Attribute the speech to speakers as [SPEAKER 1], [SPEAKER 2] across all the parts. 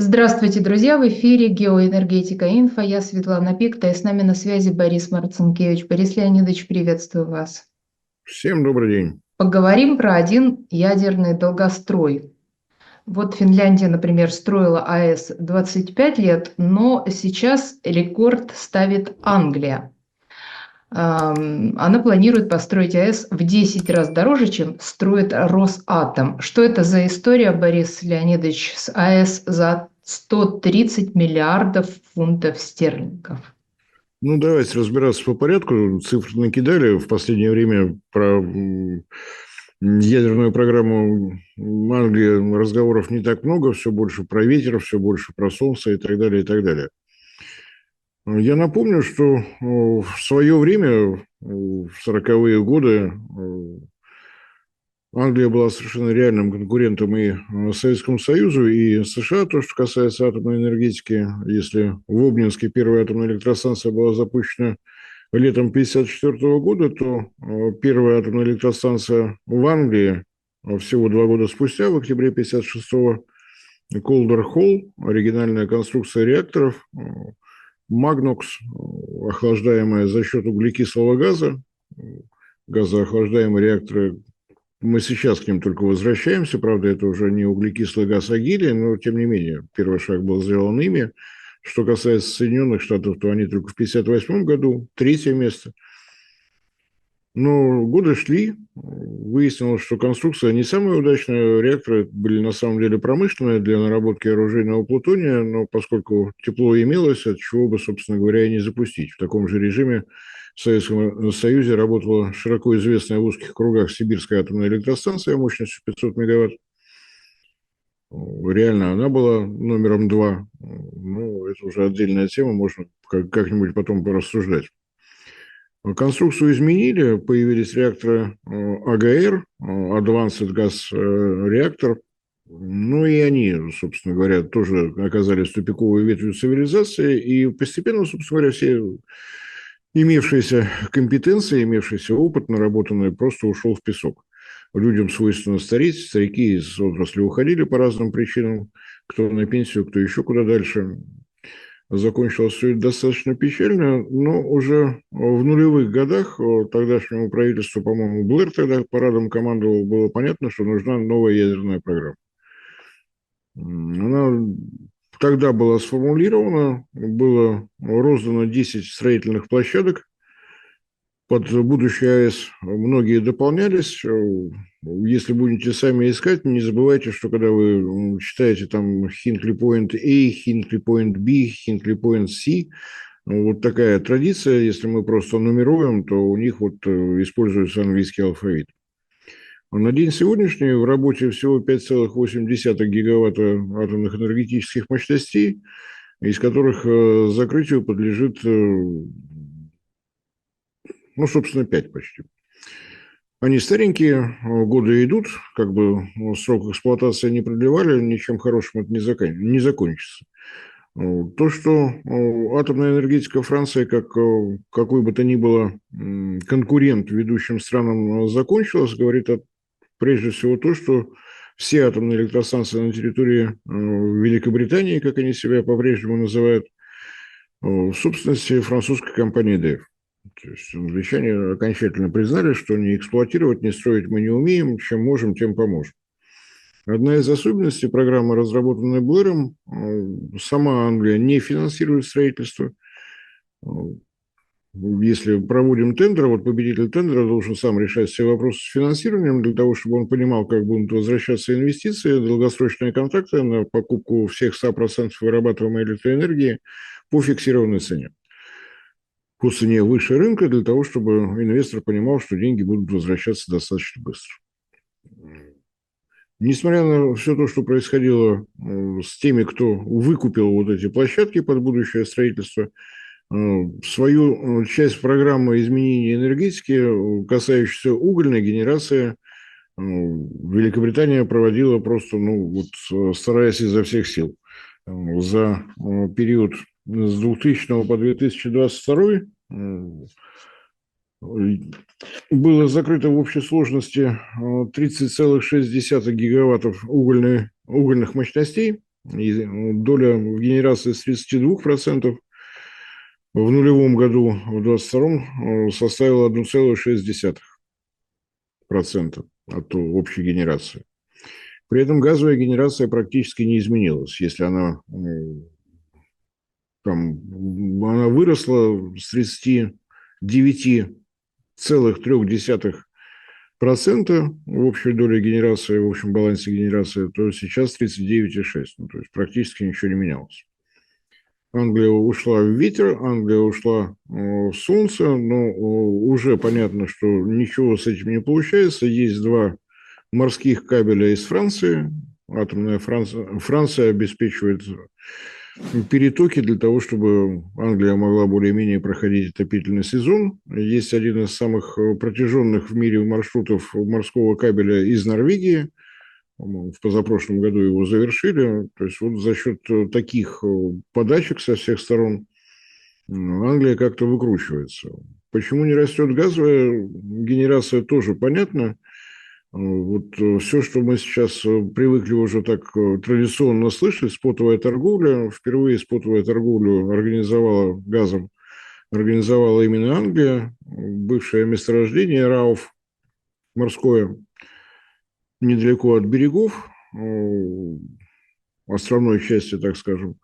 [SPEAKER 1] Здравствуйте, друзья! В эфире «Геоэнергетика Инфо». Я Светлана Пикта, и с нами на связи Борис Марцинкевич. Борис Леонидович, приветствую вас.
[SPEAKER 2] Всем добрый день.
[SPEAKER 1] Поговорим про один ядерный долгострой. Вот Финляндия, например, строила АЭС 25 лет, но сейчас рекорд ставит Англия. Она планирует построить АЭС в 10 раз дороже, чем строит Росатом. Что это за история, Борис Леонидович, с АЭС за 130 миллиардов фунтов стерлингов?
[SPEAKER 2] Ну, давайте разбираться по порядку. Цифры накидали в последнее время про ядерную программу Англии. Разговоров не так много, все больше про ветер, все больше про солнце и так далее, и так далее. Я напомню, что в свое время, в 40-е годы, Англия была совершенно реальным конкурентом и Советскому Союзу, и США. То, что касается атомной энергетики, если в Обнинске первая атомная электростанция была запущена летом 1954 года, то первая атомная электростанция в Англии всего 2 года спустя, в октябре 1956-го, Колдер Холл, оригинальная конструкция реакторов, Магнокс, охлаждаемая за счет углекислого газа, газоохлаждаемые реакторы. Мы сейчас к ним только возвращаемся, правда, это уже не углекислый газ, а гелий, но, тем не менее, первый шаг был сделан ими. Что касается Соединенных Штатов, то они только в 1958 году, третье место. Но годы шли, выяснилось, что конструкция не самая удачная. Реакторы были на самом деле промышленные для наработки оружейного плутония, но поскольку тепло имелось, от чего бы, собственно говоря, и не запустить. В таком же режиме в Советском Союзе работала широко известная в узких кругах Сибирская атомная электростанция мощностью 500 мегаватт. Реально она была номером 2. Ну, это уже отдельная тема, можно как-нибудь потом порассуждать. Конструкцию изменили, появились реакторы АГР, Advanced Gas Reactor, ну и они, собственно говоря, тоже оказались тупиковой ветвью цивилизации, и постепенно, собственно говоря, все имевшиеся компетенции, имевшийся опыт, наработанный, просто ушел в песок. Людям свойственно стареть, старики из отрасли уходили по разным причинам, кто на пенсию, кто еще куда дальше. Закончилось все это достаточно печально, но уже в нулевых годах тогдашнему правительству, по-моему, Блэр тогда парадом командовал, было понятно, что нужна новая ядерная программа. Она тогда была сформулирована, было роздано 10 строительных площадок под будущий АЭС. Многие дополнялись. Если будете сами искать, не забывайте, что когда вы читаете там Hinkley Point A, Hinkley Point B, Hinkley Point C, вот такая традиция, если мы просто нумеруем, то у них вот используется английский алфавит. На день сегодняшний в работе всего 5,8 гигаватта атомных энергетических мощностей, из которых закрытию подлежит, ну, собственно, 5 почти. Они старенькие, годы идут, как бы срок эксплуатации не продлевали, ничем хорошим это не закончится. То, что атомная энергетика Франции, как какой бы то ни было конкурент ведущим странам, закончилась, говорит прежде всего то, что все атомные электростанции на территории Великобритании, как они себя по-прежнему называют, в собственности французской компании EDF. То есть англичане окончательно признали, что не эксплуатировать, не строить мы не умеем, чем можем, тем поможем. Одна из особенностей программы, разработанной Блэром, сама Англия не финансирует строительство. Если проводим тендер, вот победитель тендера должен сам решать все вопросы с финансированием для того, чтобы он понимал, как будут возвращаться инвестиции, долгосрочные контракты на покупку всех 100% вырабатываемой электроэнергии по фиксированной цене. По цене выше рынка для того, чтобы инвестор понимал, что деньги будут возвращаться достаточно быстро. Несмотря на все то, что происходило с теми, кто выкупил вот эти площадки под будущее строительство, свою часть программы изменения энергетики, касающейся угольной генерации, Великобритания проводила просто, ну, вот, стараясь изо всех сил. За период с 2000 по 2022 было закрыто в общей сложности 30,6 гигаваттов угольных мощностей. И доля в генерации с 32% в нулевом году, в 22-м, составила 1,6% от общей генерации. При этом газовая генерация практически не изменилась. Если она, там, она выросла с 39,3% в общей доле генерации, в общем балансе генерации, то сейчас 39,6%. Ну, то есть практически ничего не менялось. Англия ушла в ветер, Англия ушла в солнце, но уже понятно, что ничего с этим не получается. Есть два морских кабеля из Франции. Атомная Франция обеспечивает перетоки для того, чтобы Англия могла более-менее проходить отопительный сезон. Есть один из самых протяженных в мире маршрутов морского кабеля из Норвегии. В позапрошлом году его завершили. То есть вот за счет таких подачек со всех сторон Англия как-то выкручивается. Почему не растет газовая генерация, тоже понятно. Вот все, что мы сейчас привыкли уже так традиционно слышать, спотовая торговля. Впервые спотовую торговлю организовала газом, организовала именно Англия. Бывшее месторождение Рауф морское, недалеко от берегов, островной части, так скажем.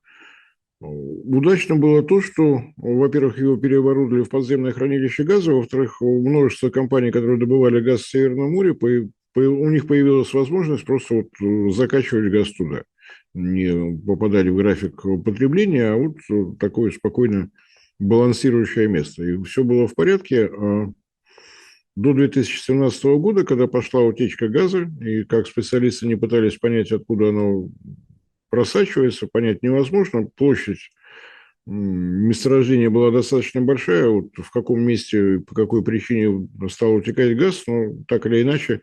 [SPEAKER 2] Удачно было то, что, во-первых, его переоборудовали в подземное хранилище газа, во-вторых, множество компаний, которые добывали газ в Северном море, у них появилась возможность просто вот закачивать газ туда. Не попадали в график потребления, а вот такое спокойно балансирующее место. И все было в порядке. До 2017 года, когда пошла утечка газа, и как специалисты не пытались понять, откуда оно просачивается, понять невозможно. Площадь месторождения была достаточно большая. Вот в каком месте, по какой причине стал утекать газ, но так или иначе,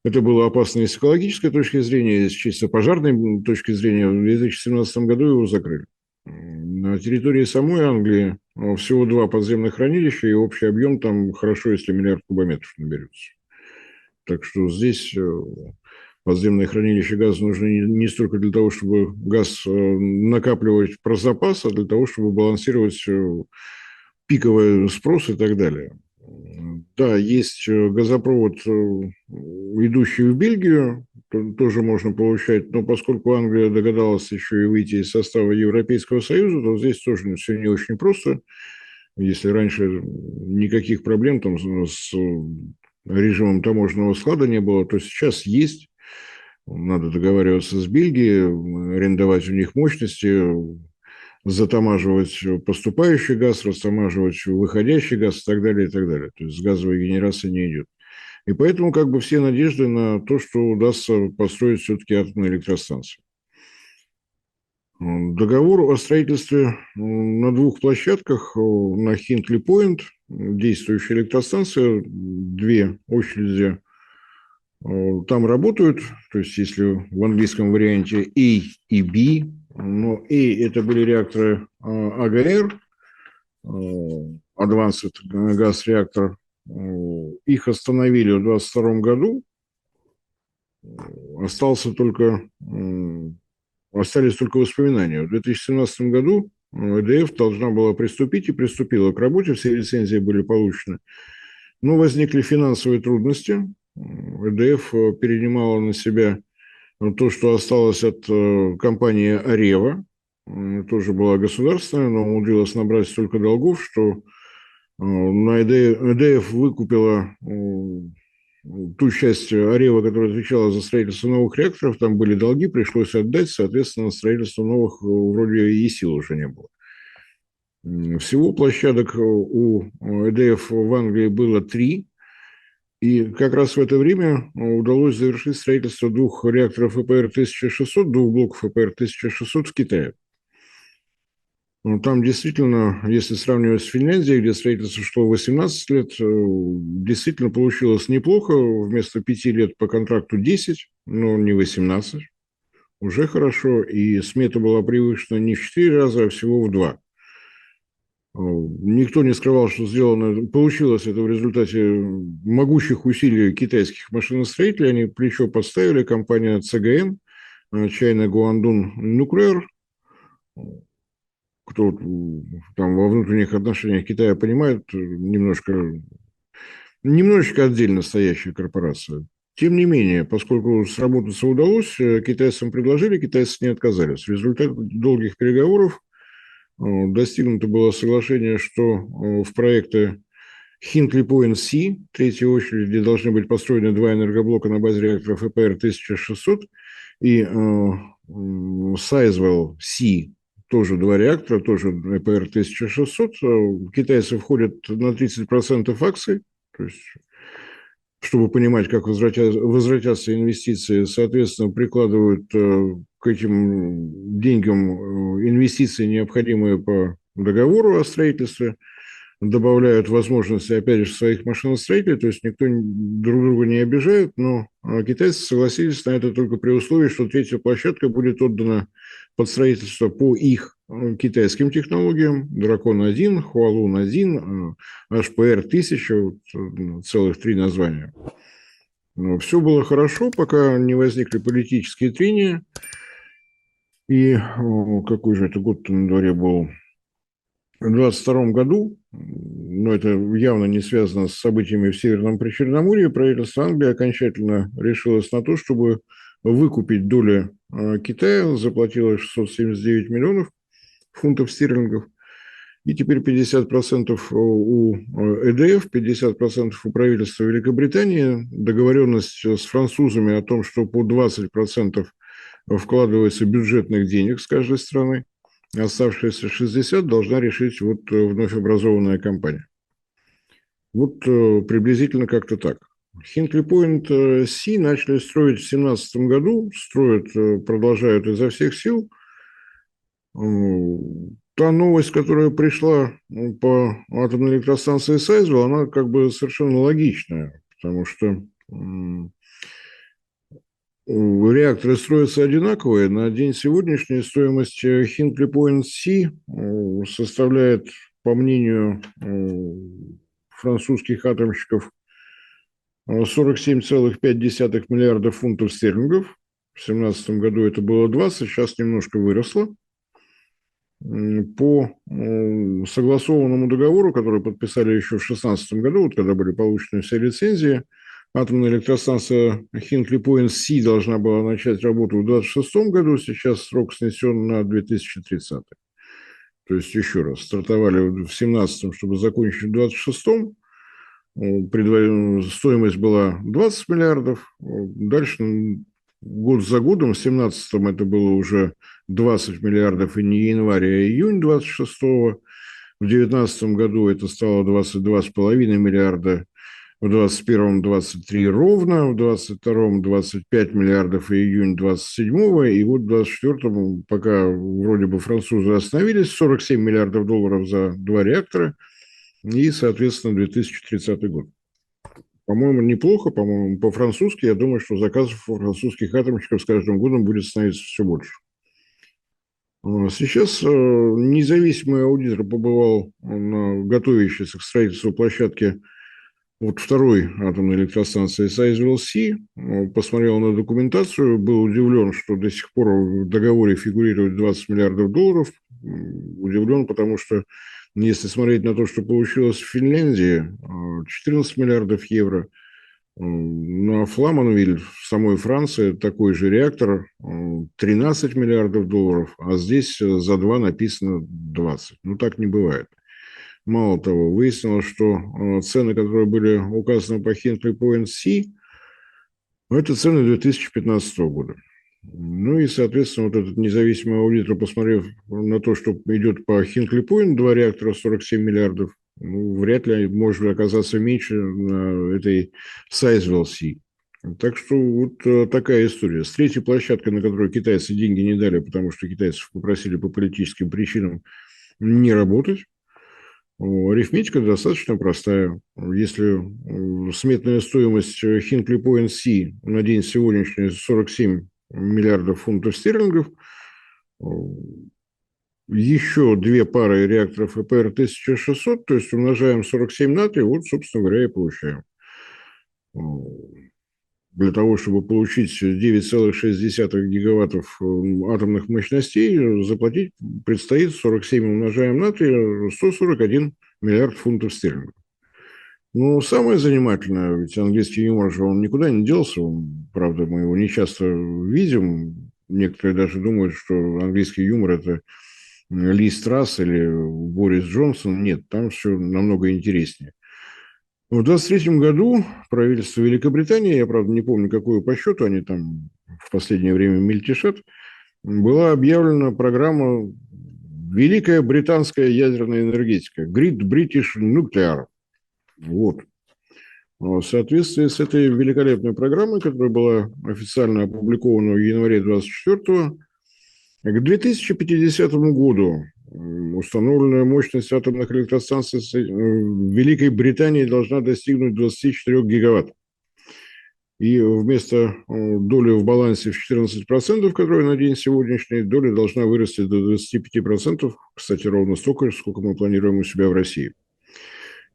[SPEAKER 2] это было опасно и с экологической точки зрения, и с чисто пожарной точки зрения. В 2017 году его закрыли. На территории самой Англии всего два подземных хранилища, и общий объем там хорошо, если миллиард кубометров наберется. Так что здесь подземные хранилища газа нужны не столько для того, чтобы газ накапливать про запас, а для того, чтобы балансировать пиковый спрос и так далее. Да, есть газопровод, идущий в Бельгию, тоже можно получать, но поскольку Англия догадалась еще и выйти из состава Европейского Союза, то здесь тоже все не очень просто. Если раньше никаких проблем там с режимом таможенного склада не было, то сейчас есть. Надо договариваться с Бельгией, арендовать у них мощности, затамаживать поступающий газ, растамаживать выходящий газ и так далее, и так далее. То есть газовой генерации не идет. И поэтому как бы все надежды на то, что удастся построить все-таки атомные электростанции. Договор о строительстве на двух площадках, на Хинкли-Пойнт, действующая электростанция, две очереди там работают, то есть если в английском варианте A и B, но A это были реакторы АГР, Advanced Gas Reactor, их остановили в 2022 году, остались только воспоминания. В 2017 году ЭДФ должна была приступить и приступила к работе, все лицензии были получены, но возникли финансовые трудности. ЭДФ перенимала на себя то, что осталось от компании Арева, тоже была государственная, но умудрилась набрать столько долгов, что на ЭДФ выкупила ту часть Арева, которая отвечала за строительство новых реакторов, там были долги, пришлось отдать, соответственно, строительство новых вроде и сил уже не было. Всего площадок у ЭДФ в Англии было 3, и как раз в это время удалось завершить строительство двух реакторов ЭПР-1600, двух блоков ЭПР-1600 в Китае. Там действительно, если сравнивать с Финляндией, где строительство шло 18 лет, действительно получилось неплохо. Вместо 5 лет по контракту 10, но не 18. Уже хорошо. И смета была превышена не в 4 раза, а всего в 2. Никто не скрывал, что сделано. Получилось это в результате могущих усилий китайских машиностроителей. Они плечо подставили, компания ЦГН. China Guangdong Nuclear, кто там во внутренних отношениях Китая понимает, немножечко отдельно стоящая корпорация. Тем не менее, поскольку сработаться удалось, китайцам предложили, китайцы не отказались. В результате долгих переговоров достигнуто было соглашение, что в проекты Hinkley Point C, третьей очереди, должны быть построены два энергоблока на базе реакторов ЭПР-1600 и Sizewell C, тоже два реактора, тоже ЭПР-1600. Китайцы входят на 30% акций, то есть, чтобы понимать, как возвратятся инвестиции, соответственно, прикладывают к этим деньгам инвестиции, необходимые по договору о строительстве, добавляют возможности, опять же, своих машиностроителей, то есть никто друг друга не обижает, но китайцы согласились на это только при условии, что третья площадка будет отдана под строительство по их китайским технологиям. Дракон-1, Хуалун-1, HPR-1000, вот, целых 3 названия. Но все было хорошо, пока не возникли политические трения. И какой же это год на дворе был? В 22 году, но это явно не связано с событиями в Северном Причерноморье, правительство Англии окончательно решилось на то, чтобы выкупить доли Китая, заплатило 679 миллионов фунтов стерлингов, и теперь 50% у ЭДФ, 50% у правительства Великобритании, договоренность с французами о том, что по 20% вкладывается бюджетных денег с каждой страны, оставшиеся 60 должна решить вот вновь образованная компания. Вот приблизительно как-то так. Hinkley Point C начали строить в 2017 году, строят, продолжают изо всех сил. Та новость, которая пришла по атомной электростанции Сайзвелл, она как бы совершенно логичная, потому что реакторы строятся одинаковые. На день сегодняшний стоимость Hinkley Point C составляет, по мнению французских атомщиков, 47,5 миллиарда фунтов стерлингов. В 2017 году это было 20, сейчас немножко выросло. По согласованному договору, который подписали еще в 2016 году, вот когда были получены все лицензии, атомная электростанция Hinkley Point C должна была начать работу в 2026 году, сейчас срок снесен на 2030. То есть, еще раз, стартовали в 2017, чтобы закончить в 2026. Стоимость была 20 миллиардов. Дальше год за годом, в 2017 это было уже 20 миллиардов, и не январь, а июнь 26-го. В 2019 году это стало 22,5 миллиарда, в 2021 23 ровно, в 2022 25 миллиардов и июнь 27-го, и вот в 2024, пока вроде бы французы остановились, 47 миллиардов долларов за два реактора, и, соответственно, 2030 год. По-моему, неплохо, по-моему, по-французски. Я думаю, что заказов у французских атомщиков с каждым годом будет становиться все больше. Сейчас независимый аудитор побывал на готовящейся к строительству площадке вот второй атомной электростанции Sizewell C, посмотрел на документацию, был удивлен, что до сих пор в договоре фигурирует 20 миллиардов долларов. Удивлен, потому что если смотреть на то, что получилось в Финляндии, 14 миллиардов евро, на Фламанвиль в самой Франции такой же реактор, 13 миллиардов долларов, а здесь за 2 написано 20. Ну, так не бывает. Мало того, выяснилось, что цены, которые были указаны по Hinkley Point C, это цены 2015 года. Ну и, соответственно, вот этот независимый аудитор, посмотрев на то, что идет по Hinkley Point, два реактора 47 миллиардов, ну, вряд ли может оказаться меньше на этой Sizewell C. Так что вот такая история. С третьей площадкой, на которую китайцы деньги не дали, потому что китайцев попросили по политическим причинам не работать, арифметика достаточно простая. Если сметная стоимость Hinkley Point C на день сегодняшний 47 миллиардов фунтов стерлингов, еще две пары реакторов ЭПР-1600, то есть умножаем 47 на 3, вот, собственно говоря, и получаем. для того, чтобы получить 9,6 гигаваттов атомных мощностей, заплатить предстоит 47 умножаем на 3, 141 миллиард фунтов стерлингов. Ну, самое занимательное, ведь английский юмор же он никуда не делся, правда, мы его не часто видим. Некоторые даже думают, что английский юмор – это Ли Страсс или Борис Джонсон. Нет, там все намного интереснее. В 23 году правительство Великобритании, я, правда, не помню, какую по счету, они там в последнее время мельтешат, была объявлена программа «Великая британская ядерная энергетика» – Great British Nuclear. Вот. В соответствии с этой великолепной программой, которая была официально опубликована в январе 24-го, к 2050 году установленная мощность атомных электростанций в Великой Британии должна достигнуть 24 гигаватт. И вместо доли в балансе в 14%, которая на день сегодняшний, доля должна вырасти до 25%, кстати, ровно столько, сколько мы планируем у себя в России.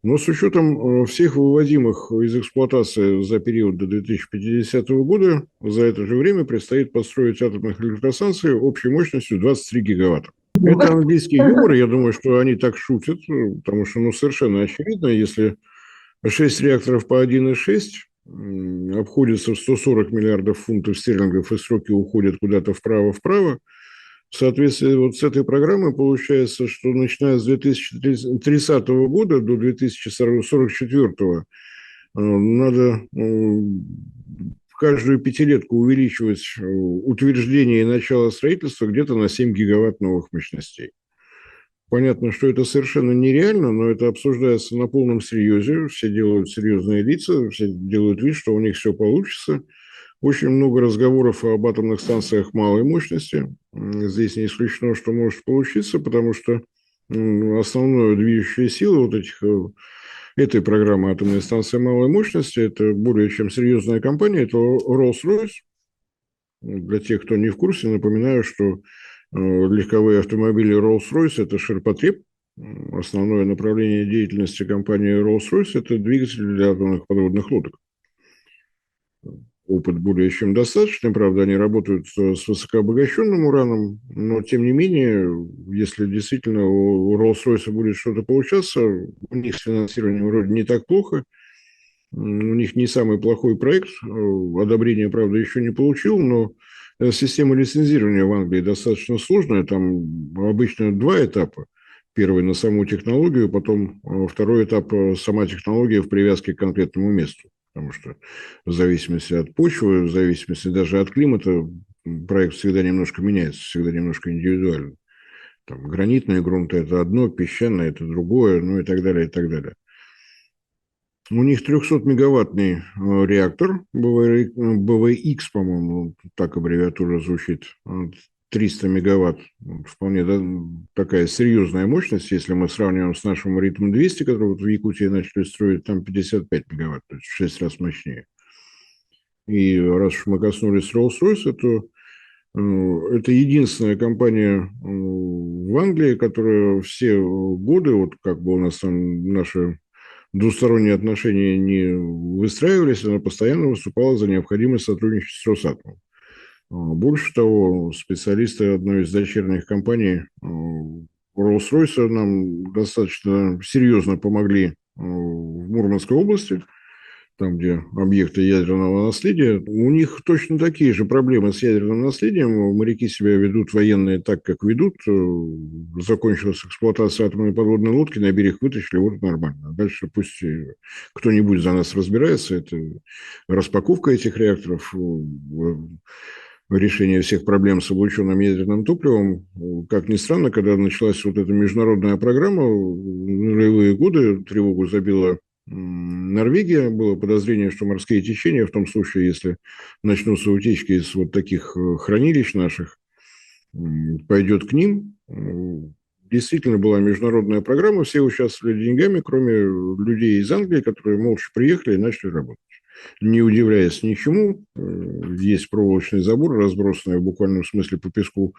[SPEAKER 2] Но с учетом всех выводимых из эксплуатации за период до 2050 года, за это же время предстоит построить атомных электростанций общей мощностью 23 гигаватта. Это английский юмор, я думаю, что они так шутят, потому что совершенно очевидно, если 6 реакторов по 1,6 обходится в 140 миллиардов фунтов стерлингов и сроки уходят куда-то вправо-вправо, в соответствии вот с этой программой получается, что начиная с 2030 года до 2044 надо в каждую пятилетку увеличивать утверждение и начало строительства где-то на 7 гигаватт новых мощностей. Понятно, что это совершенно нереально, но это обсуждается на полном серьезе. Все делают серьезные лица, все делают вид, что у них все получится. Очень много разговоров об атомных станциях малой мощности. Здесь не исключено, что может получиться, потому что основная движущая сила этой программы атомной станции малой мощности – это более чем серьезная компания, это Rolls-Royce. Для тех, кто не в курсе, напоминаю, что легковые автомобили Rolls-Royce – это ширпотреб. Основное направление деятельности компании Rolls-Royce – это двигатели для атомных подводных лодок. Опыт более чем достаточный, правда, они работают с высокообогащенным ураном, но, тем не менее, если действительно у Rolls-Royce будет что-то получаться, у них с финансированием вроде не так плохо, у них не самый плохой проект, одобрение, правда, еще не получил, но система лицензирования в Англии достаточно сложная, там обычно два этапа. Первый на саму технологию, потом второй этап сама технология в привязке к конкретному месту. Потому что в зависимости от почвы, в зависимости даже от климата, проект всегда немножко меняется, всегда немножко индивидуально. Там, гранитные грунты – это одно, песчаное – это другое, ну и так далее, и так далее. У них 300-мегаваттный реактор, БВХ, по-моему, так аббревиатура звучит, 300 мегаватт, вполне такая серьезная мощность, если мы сравниваем с нашим РИТМ-200, который вот в Якутии начали строить, там 55 мегаватт, то есть в 6 раз мощнее. И раз уж мы коснулись Rolls-Royce, то это единственная компания в Англии, которая все годы, вот как бы у нас там наши двусторонние отношения не выстраивались, она постоянно выступала за необходимость сотрудничества с Росатомом. Больше того, специалисты одной из дочерних компаний Rolls-Royce нам достаточно серьезно помогли в Мурманской области, там, где объекты ядерного наследия. У них точно такие же проблемы с ядерным наследием. Моряки себя ведут, военные, так, как ведут. Закончилась эксплуатация атомной подводной лодки, на берег вытащили, вот нормально. Дальше пусть кто-нибудь за нас разбирается. Это распаковка этих реакторов, решение всех проблем с облученным ядерным топливом. Как ни странно, когда началась вот эта международная программа, в нулевые годы тревогу забила Норвегия. Было подозрение, что морские течения, в том случае, если начнутся утечки из вот таких хранилищ наших, пойдет к ним. Действительно была международная программа, все участвовали деньгами, кроме людей из Англии, которые молча приехали и начали работать. Не удивляясь ничему, есть проволочный забор, разбросанный в буквальном смысле по песку,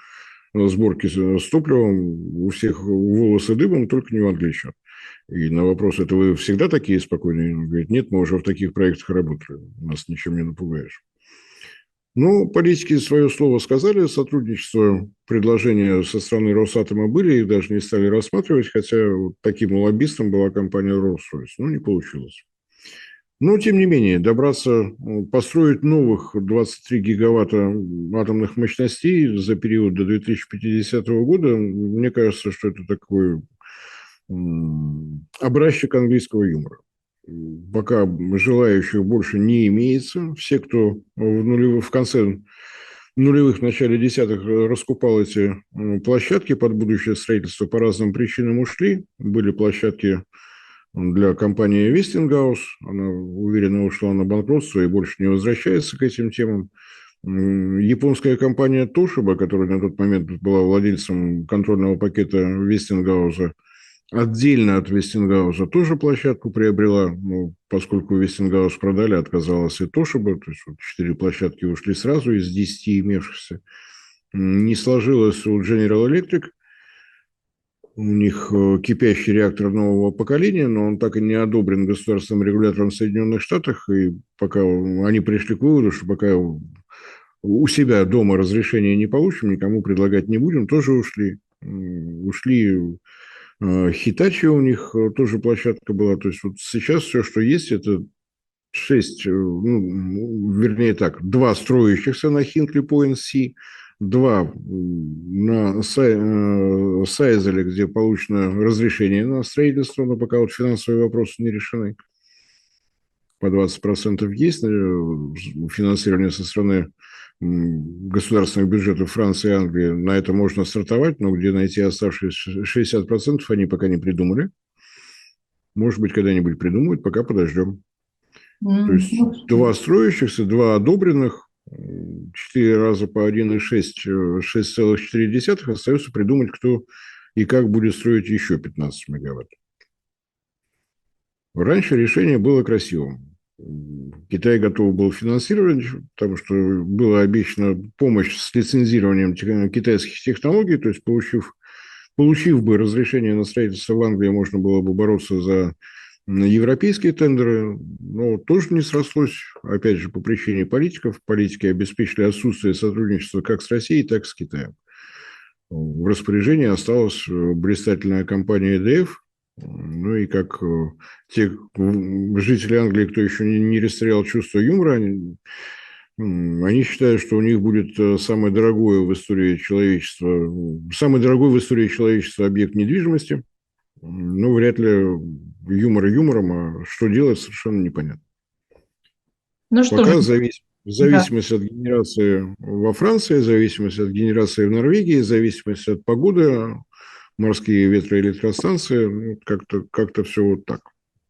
[SPEAKER 2] сборки с топливом, у всех волосы дыбом, только не у англичан. И на вопрос, это вы всегда такие спокойные? Он говорит, нет, мы уже в таких проектах работали, нас ничем не напугаешь. Ну, политики свое слово сказали, сотрудничество, предложения со стороны Росатома были, их даже не стали рассматривать, хотя вот таким лоббистом была компания Rolls-Royce. Ну, не получилось. Но, тем не менее, добраться, построить новых 23 гигаватта атомных мощностей за период до 2050 года, мне кажется, что это такой образчик английского юмора. Пока желающих больше не имеется. Все, кто в конце нулевых, в начале десятых раскупал эти площадки под будущее строительство, по разным причинам ушли. Были площадки для компании Westinghouse. Она уверенно ушла на банкротство и больше не возвращается к этим темам. Японская компания Toshiba, которая на тот момент была владельцем контрольного пакета Westinghouse, отдельно от Westinghouse тоже площадку приобрела, ну, поскольку Westinghouse продали, отказалась и Toshiba, то есть вот 4 площадки ушли сразу из 10 имевшихся. Не сложилось у General Electric, у них кипящий реактор нового поколения, но он так и не одобрен государственным регулятором в Соединенных Штатах, и пока они пришли к выводу, что пока у себя дома разрешения не получим, никому предлагать не будем, тоже ушли. Ушли Hitachi, у них тоже площадка была. То есть вот сейчас все, что есть, это 6, ну, вернее так, 2 строящихся на Хинкли Пойнт Си, 2 на Сайзеле, где получено разрешение на строительство, но пока вот финансовые вопросы не решены. По 20% есть финансирование со стороны государственных бюджетов Франции и Англии. На это можно стартовать, но где найти оставшиеся 60%, они пока не придумали. Может быть, когда-нибудь придумают, пока подождем. То есть
[SPEAKER 1] Ну,
[SPEAKER 2] 2 строящихся, 2 одобренных, 4 раза по 1,6, 6,4. Остается придумать, кто и как будет строить еще 15 мегаватт. Раньше решение было красивым. Китай готов был финансировать, потому что была обещана помощь с лицензированием китайских технологий, то есть получив бы разрешение на строительство в Англии, можно было бы бороться за европейские тендеры, но тоже не срослось, опять же, по причине политиков. Политики обеспечили отсутствие сотрудничества как с Россией, так и с Китаем. В распоряжении осталась блистательная компания EDF, ну и как те жители Англии, кто еще не растерял чувство юмора, они считают, что у них будет самый дорогой в истории человечества объект недвижимости. Ну, вряд ли юмор юмором, а что делать, совершенно непонятно.
[SPEAKER 1] ну что же,
[SPEAKER 2] Пока в
[SPEAKER 1] да.
[SPEAKER 2] зависимости от генерации во Франции, в зависимости от генерации в Норвегии, в зависимости от погоды, морские ветроэлектростанции, ну, как-то все вот так.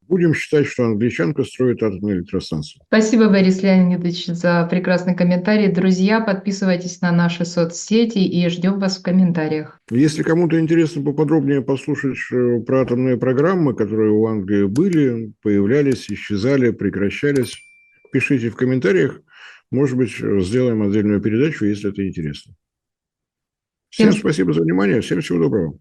[SPEAKER 2] Будем считать, что англичанка строит атомную электростанцию.
[SPEAKER 1] Спасибо, Борис Леонидович, за прекрасный комментарий. Друзья, подписывайтесь на наши соцсети и ждем вас в комментариях.
[SPEAKER 2] Если кому-то интересно поподробнее послушать про атомные программы, которые у Англии были, появлялись, исчезали, прекращались, пишите в комментариях. Может быть, сделаем отдельную передачу, если это интересно.
[SPEAKER 1] Всем
[SPEAKER 2] Всем спасибо за внимание, всем всего доброго.